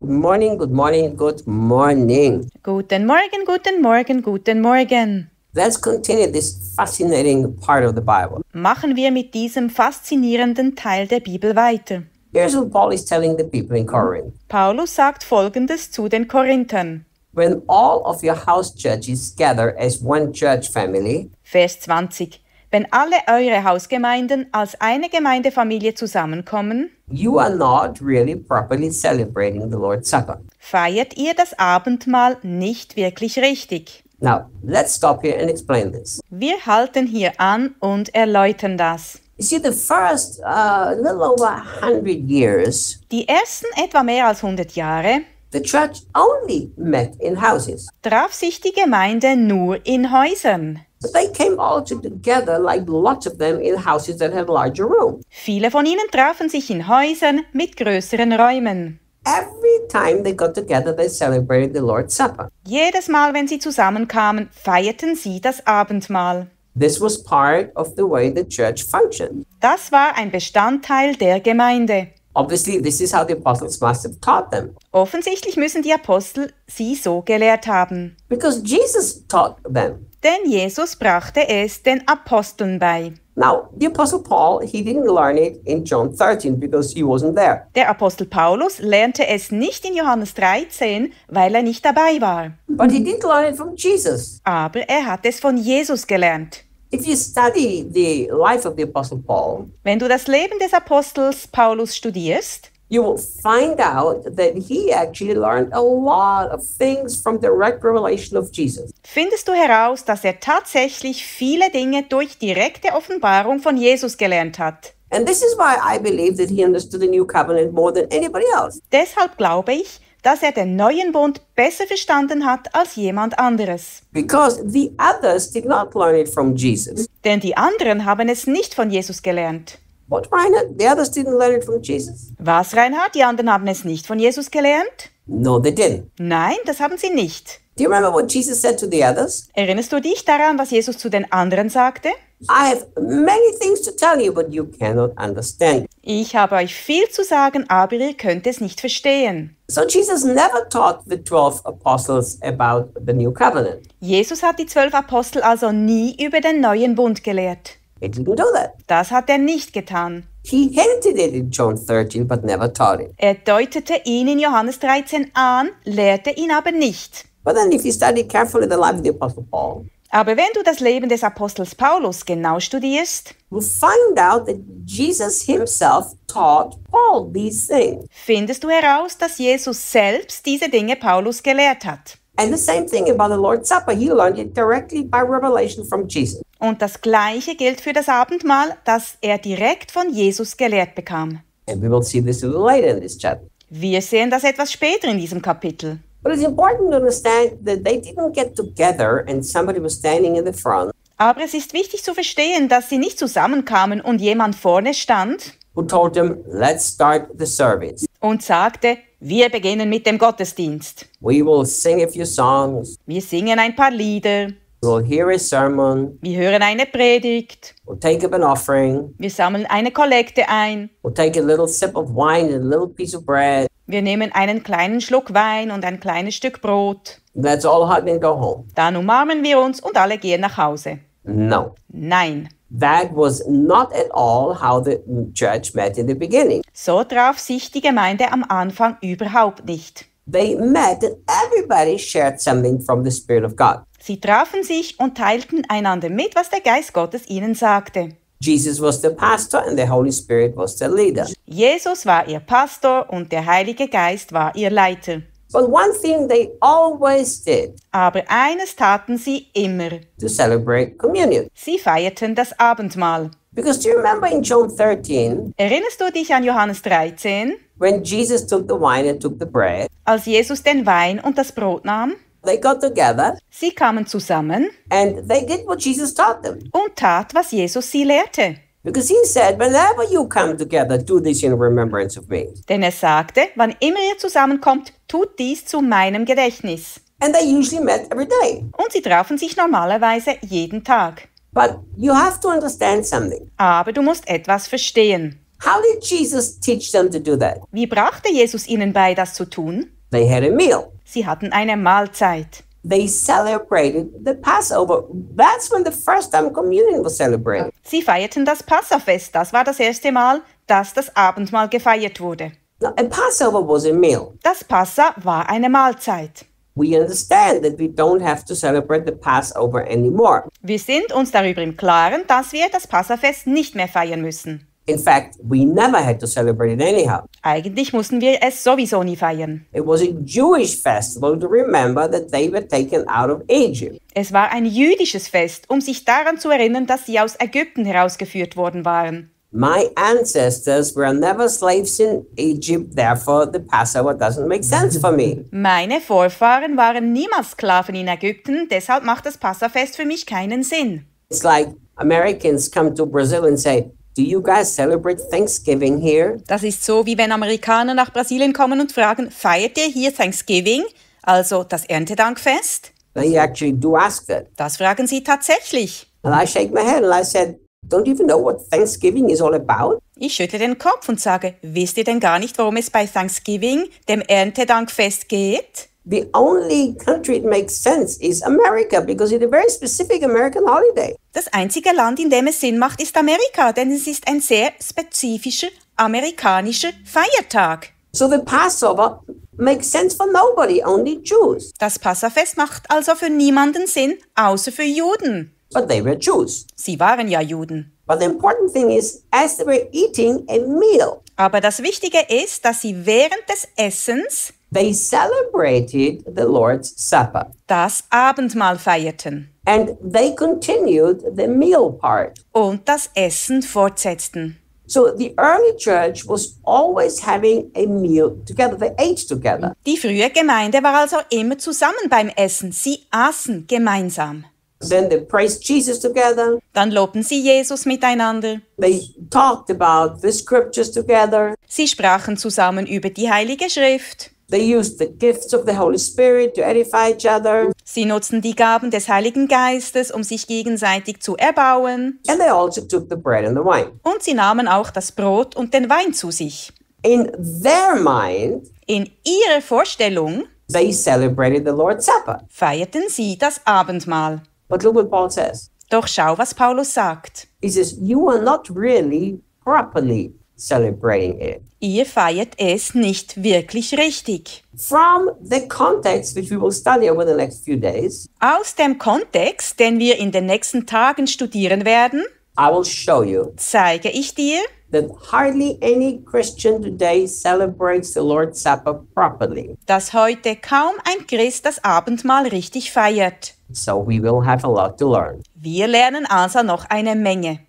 Good morning, good morning, good morning. Guten Morgen, guten Morgen, guten Morgen. Let's continue this fascinating part of the Bible. Machen wir mit diesem faszinierenden Teil der Bibel weiter. Here's what Paul is telling the people in Corinth. Paulus sagt Folgendes zu den Korinthern. When all of your house churches gather as one church family, Vers 20. Wenn alle eure Hausgemeinden als eine Gemeindefamilie zusammenkommen, you are not really properly celebrating the Lord's Supper. feiert ihr das Abendmahl nicht wirklich richtig. Now, let's stop here and explain this. Wir halten hier an und erläutern das. You see, the first little over 100 years, Die ersten etwa mehr als 100 Jahre the church only met in houses. traf sich die Gemeinde nur in Häusern. But they came all together, like lots of them, in houses that had larger rooms. Viele von ihnen trafen sich in Häusern mit größeren Räumen. Every time they got together, they celebrated the Lord's Supper. Jedes Mal, wenn sie zusammenkamen, feierten sie das Abendmahl. This was part of the way the church functioned. Das war ein Bestandteil der Gemeinde. Obviously, this is how the apostles must have taught them, Offensichtlich müssen die Apostel sie so gelehrt haben. because Jesus taught them. Denn Jesus brachte es den Aposteln bei. Now, the Apostle Paul, he didn't learn it in John 13 because he wasn't there. Der Apostel Paulus lernte es nicht in Johannes 13, weil er nicht dabei war. But he did learn it from Jesus. Aber er hat es von Jesus gelernt. If you study the life of the Apostle Paul, Wenn du das Leben des Apostels Paulus studierst, you will find out that he actually learned a lot of things from direct revelation of Jesus. findest du heraus, dass er tatsächlich viele Dinge durch direkte Offenbarung von Jesus gelernt hat. And this is why I believe that he understood the new covenant more than anybody else. Deshalb glaube ich, dass er den neuen Bund besser verstanden hat als jemand anderes. Because the others did not learn it from Jesus. Denn die anderen haben es nicht von Jesus gelernt. What, Reinhard? The others didn't learn it from Jesus? Was, Reinhard? Die anderen haben es nicht von Jesus gelernt? No, they didn't. Nein, das haben sie nicht. Do you remember what Jesus said to the others? Erinnerst du dich daran, was Jesus zu den anderen sagte? I have many things to tell you, but you cannot understand. Ich habe euch viel zu sagen, aber ihr könnt es nicht verstehen. So Jesus never taught the 12 apostles about the new covenant. Jesus hat die 12 Apostel also nie über den neuen Bund gelehrt. He didn't do that. Das hat er nicht getan. He hinted it in John 13, but never taught it. Er deutete ihn in Johannes 13 an, lehrte ihn aber nicht. But then if you study carefully the life of the Apostle Paul, Aber wenn du das Leben des Apostels Paulus genau studierst, you'll find out that Jesus himself taught Paul these things. findest du heraus, dass Jesus selbst diese Dinge Paulus gelehrt hat. And the same thing about the Lord's Supper. He learned it directly by revelation from Jesus. Und das Gleiche gilt für das Abendmahl, das er direkt von Jesus gelehrt bekam. And we will see this a little later in this chapter. Wir sehen das etwas später in diesem Kapitel. But it's important to understand that they didn't get together and somebody was standing in the front Aber es ist wichtig zu verstehen, dass sie nicht zusammenkamen und jemand vorne stand who told them, let's start the service. und sagte, wir beginnen mit dem Gottesdienst. We will sing a few songs. Wir singen ein paar Lieder, We'll hear a sermon. wir hören eine Predigt, We'll take up an offering. wir sammeln eine Kollekte ein, We'll take a little sip of wine and a little piece of bread. wir nehmen einen kleinen Schluck Wein und ein kleines Stück Brot. Let's all hug and go home. Dann umarmen wir uns und alle gehen nach Hause. No. Nein, That was not at all how the church met in the beginning. so traf sich die Gemeinde am Anfang überhaupt nicht. They met and everybody shared something from the Spirit of God. Sie trafen sich und teilten einander mit, was der Geist Gottes ihnen sagte. Jesus was the pastor and the Holy Spirit was the leader. Jesus war ihr Pastor und der Heilige Geist war ihr Leiter. But one thing they always did, Aber eines taten sie immer. to celebrate communion. Sie feierten das Abendmahl. Because do you remember in John 13, Erinnerst du dich an Johannes 13, when Jesus took the wine and took the bread, als Jesus den Wein und das Brot nahm? they got together Sie kamen zusammen and they did what Jesus taught them. und tat, was Jesus sie lehrte. Because he said, whenever you come together, do this in remembrance of me. Denn er sagte, wann immer ihr zusammenkommt, tut dies zu meinem Gedächtnis. And they usually met every day. Und sie trafen sich normalerweise jeden Tag. But you have to understand something. Aber du musst etwas verstehen. How did Jesus teach them to do that? Wie brachte Jesus ihnen bei, das zu tun? They had a meal. Sie hatten eine Mahlzeit. They celebrated the Passover. That's when the first time communion was celebrated. Sie feierten das Passafest. Das war das erste Mal, dass das Abendmahl gefeiert wurde. Now, a Passover was a meal. Das Passa war eine Mahlzeit. We understand that we don't have to celebrate the Passover anymore. Wir sind uns darüber im Klaren, dass wir das Passafest nicht mehr feiern müssen. In fact, we never had to celebrate it anyhow. Eigentlich mussten wir es sowieso nie feiern. It was a Jewish festival to remember that they were taken out of Egypt. Es war ein jüdisches Fest, um sich daran zu erinnern, dass sie aus Ägypten herausgeführt worden waren. My ancestors were never slaves in Egypt, therefore the Passover doesn't make sense for me. Meine Vorfahren waren niemals Sklaven in Ägypten, deshalb macht das Passafest für mich keinen Sinn. It's like Americans come to Brazil and say, "Do you guys celebrate Thanksgiving here?" Das ist so, wie wenn Amerikaner nach Brasilien kommen und fragen, feiert ihr hier Thanksgiving, also das Erntedankfest? They actually do ask that. Das fragen sie tatsächlich. And I shake my head and I said, "Don't you even know what Thanksgiving is all about?" Ich schüttle den Kopf und sage, wisst ihr denn gar nicht, worum es bei Thanksgiving, dem Erntedankfest, geht? The only country it makes sense is America because it's a very specific American holiday. Das einzige Land, in dem es Sinn macht, ist Amerika, denn es ist ein sehr spezifischer amerikanischer Feiertag. So the Passover makes sense for nobody, only Jews. Das Passafest macht also für niemanden Sinn, außer für Juden. But they were Jews. Sie waren ja Juden. But the important thing is, as they were eating a meal, Aber das Wichtige ist, dass sie während des Essens they celebrated the Lord's Supper. das Abendmahl feierten And they continued the meal part. und das Essen fortsetzten. So the early church was always having a meal together. They ate together. Die frühe Gemeinde war also immer zusammen beim Essen. Sie aßen gemeinsam. Then they praised Jesus together. Dann lobten sie Jesus miteinander. They talked about the scriptures together. Sie sprachen zusammen über die Heilige Schrift. They used the gifts of the Holy Spirit to edify each other. Sie nutzten die Gaben des Heiligen Geistes, um sich gegenseitig zu erbauen. And they also took the bread and the wine. Und sie nahmen auch das Brot und den Wein zu sich. In their mind, In ihrer Vorstellung they celebrated the Lord's Supper. feierten sie das Abendmahl. But look what Paul says. Doch schau, was Paulus sagt. He says, you are not really properly celebrating it. Ihr feiert es nicht wirklich richtig. From the context, which we will study over the next few days, Aus dem Kontext, den wir in den nächsten Tagen studieren werden, I will show you zeige ich dir, that hardly any Christian today celebrates the Lord's Supper properly. dass heute kaum ein Christ das Abendmahl richtig feiert. So we will have a lot to learn. Wir lernen also noch eine Menge.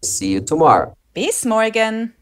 See you tomorrow. Bis morgen!